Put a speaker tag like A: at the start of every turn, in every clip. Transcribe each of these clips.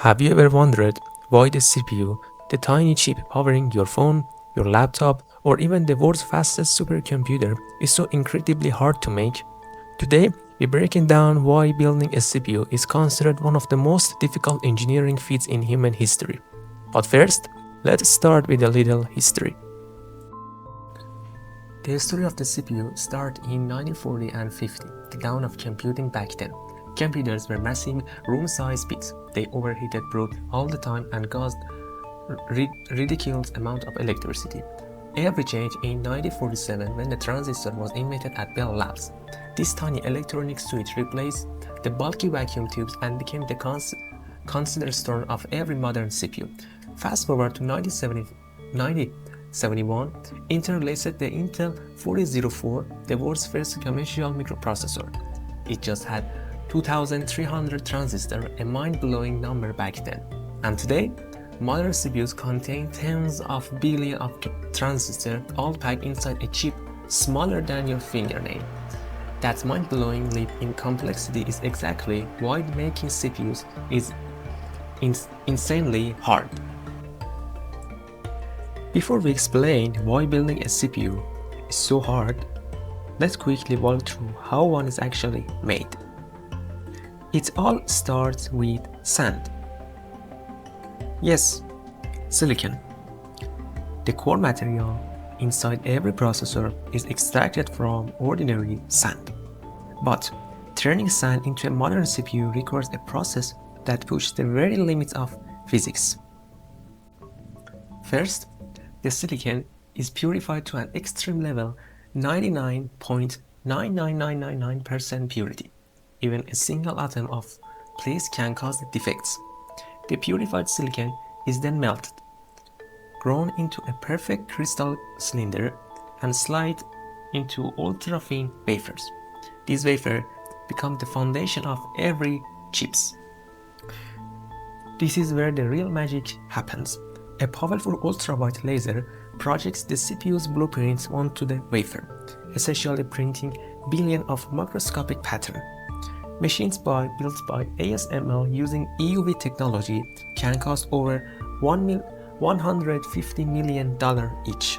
A: Have you ever wondered why the CPU, the tiny chip powering your phone, your laptop, or even the world's fastest supercomputer, is so incredibly hard to make? Today, we're breaking down why building a CPU is considered one of the most difficult engineering feats in human history. But first, let's start with a little history. The history of the CPU started in 1940 and 50, the dawn of computing back then. Computers were massive, room-sized bits. They overheated, broke all the time, and caused ridiculous amount of electricity. Every change in 1947 when the transistor was invented at Bell Labs. This tiny electronic switch replaced the bulky vacuum tubes and became the cornerstone of every modern CPU. Fast forward to 1971, Intel released the Intel 4004, the world's first commercial microprocessor. It just had 2,300 transistors, a mind-blowing number back then. And today, modern CPUs contain tens of billions of transistors all packed inside a chip smaller than your fingernail. That mind-blowing leap in complexity is exactly why making CPUs is insanely hard. Before we explain why building a CPU is so hard, let's quickly walk through how one is actually made. It all starts with sand. Yes, silicon. The core material inside every processor is extracted from ordinary sand. But turning sand into a modern CPU requires a process that pushes the very limits of physics. First, the silicon is purified to an extreme level, 99.99999% purity. Even a single atom of place can cause defects. The purified silicon is then melted, grown into a perfect crystal cylinder, and slid into ultra-thin wafers. These wafers become the foundation of every chips. This is where the real magic happens. A powerful ultraviolet laser projects the CPU's blueprints onto the wafer, essentially printing billions of microscopic patterns. Machines built by ASML using EUV technology can cost over $150 million each.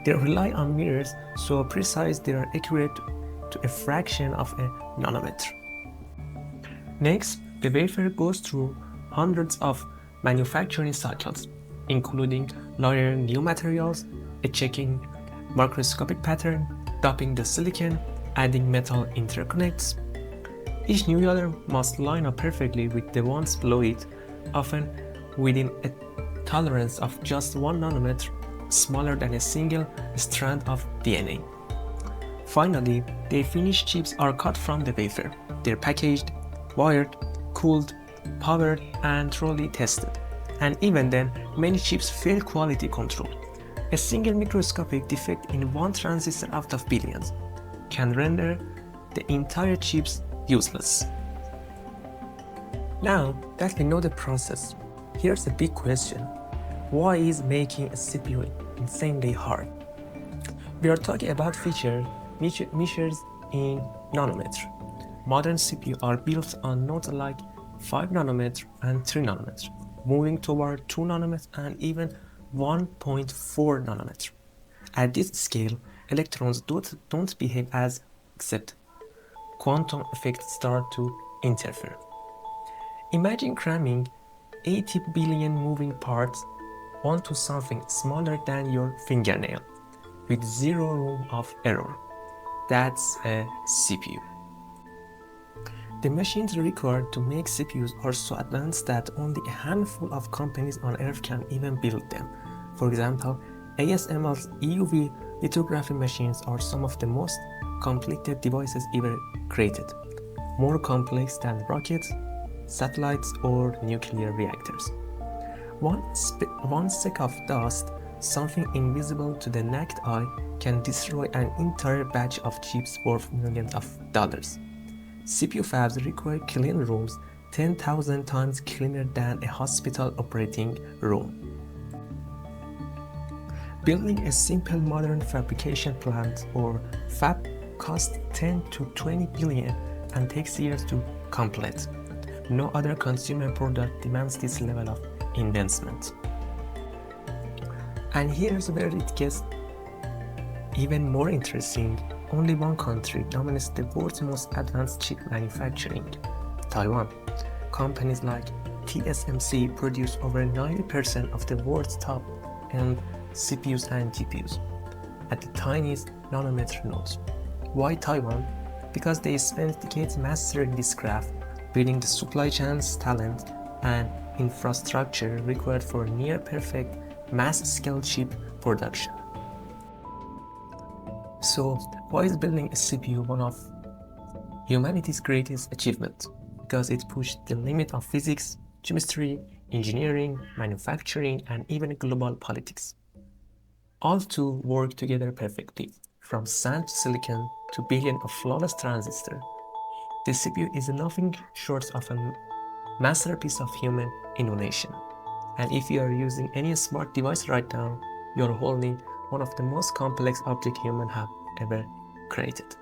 A: They rely on mirrors so precise they are accurate to a fraction of a nanometer. Next, the wafer goes through hundreds of manufacturing cycles, including layering new materials, checking microscopic pattern, doping the silicon, adding metal interconnects. Each new layer must line up perfectly with the ones below it, often within a tolerance of just 1 nanometer, smaller than a single strand of DNA. Finally, the finished chips are cut from the wafer. They're packaged, wired, cooled, powered, and thoroughly tested. And even then, many chips fail quality control. A single microscopic defect in one transistor out of billions can render the entire chips useless. Now that we know the process, here's a big question. Why is making a CPU insanely hard? We are talking about features measured in nanometer. Modern CPUs are built on nodes like 5 nanometer and 3 nanometer, moving toward 2 nanometer and even 1.4 nanometer. At this scale, electrons don't behave as expected. Quantum effects start to interfere. Imagine cramming 80 billion moving parts onto something smaller than your fingernail, with zero room of error. That's a CPU. The machines required to make CPUs are so advanced that only a handful of companies on Earth can even build them. For example, ASML's EUV lithography machines are some of the most completed devices ever created, more complex than rockets, satellites, or nuclear reactors. One speck of dust, something invisible to the naked eye, can destroy an entire batch of chips worth millions of dollars. CPU fabs require clean rooms 10,000 times cleaner than a hospital operating room. Building a simple modern fabrication plant or fab costs 10 to 20 billion and takes years to complete. No other consumer product demands this level of investment. And here's where it gets even more interesting. Only one country dominates the world's most advanced chip manufacturing, Taiwan. Companies like TSMC produce over 90% of the world's top-end CPUs and GPUs at the tiniest nanometer nodes. Why Taiwan? Because they spent decades mastering this craft, building the supply chains, talent, and infrastructure required for near-perfect mass-scale chip production. So, why is building a CPU one of humanity's greatest achievements? Because it pushed the limit of physics, chemistry, engineering, manufacturing, and even global politics. All to work together perfectly, from sand to silicon to billions of flawless transistors. The CPU is nothing short of a masterpiece of human innovation. And if you are using any smart device right now, you're holding one of the most complex objects humans have ever created.